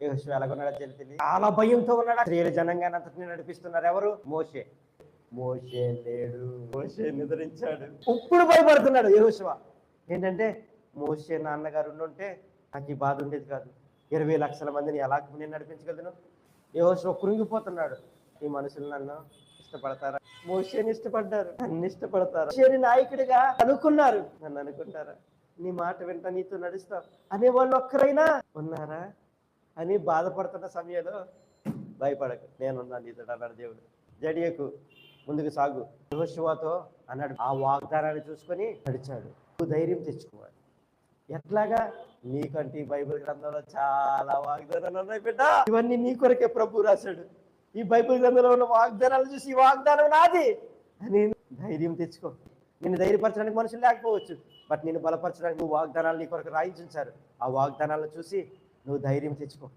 యెహోషువ ఎలాగున్నాడో తెలిసింది. చాలా భయంతో ఉన్నాడు. స్త్రీల జనంగాన్ని అంతటిని నడిపిస్తున్నారు. ఎవరు? మోషే. మోషే లేడు. మోషే నిద్రించాడు. ఇప్పుడు భయపడుతున్నాడు యెహోషువ. ఏంటంటే మోషే నాన్నగారు ఉండుంటే నాకు ఈ బాధ ఉండేది కాదు. 20 లక్షల మందిని ఎలా నేను నడిపించగలను? యెహోషువ కృంగిపోతున్నాడు. ఈ మనుషులు నన్ను ఇష్టపడతారా? మోషేని ఇష్టపడ్డారు, నన్ను ఇష్టపడతారు. మోషేని నాయకుడిగా అనుకున్నారు, నన్ను అనుకుంటారా? నీ మాట వింటా, నీతో నడుస్తాం అనే వాళ్ళు ఒక్కరైనా ఉన్నారా అని బాధపడుతున్న సమయంలో భయపడకు, నేనున్నాను నీతో అన్నాడు దేవుడు. జడియకు, ముందుకు సాగు. యెహోషువతో అన్నాడు. ఆ వాగ్దానాన్ని చూసుకొని నడిచాడు. నువ్వు ధైర్యం తెచ్చుకోవాలి. ఎట్లాగా? నీకంటే ఈ బైబిల్ గ్రంథంలో చాలా వాగ్దానాలు ఉన్నాయి బిడ్డ. ఇవన్నీ నీ కొరకే ప్రభు రాశాడు. ఈ బైబిల్ గ్రంథంలో ఉన్న వాగ్దానాలు చూసి ఈ వాగ్దానం నాది అని ధైర్యం తెచ్చుకో. నిన్ను ధైర్యపరచడానికి మనుషులు లేకపోవచ్చు, బట్ నేను బలపరచడానికి నువ్వు వాగ్దానాలు నీ కొరకు రాయించారు. ఆ వాగ్దానాలను చూసి నువ్వు ధైర్యం తెచ్చుకో.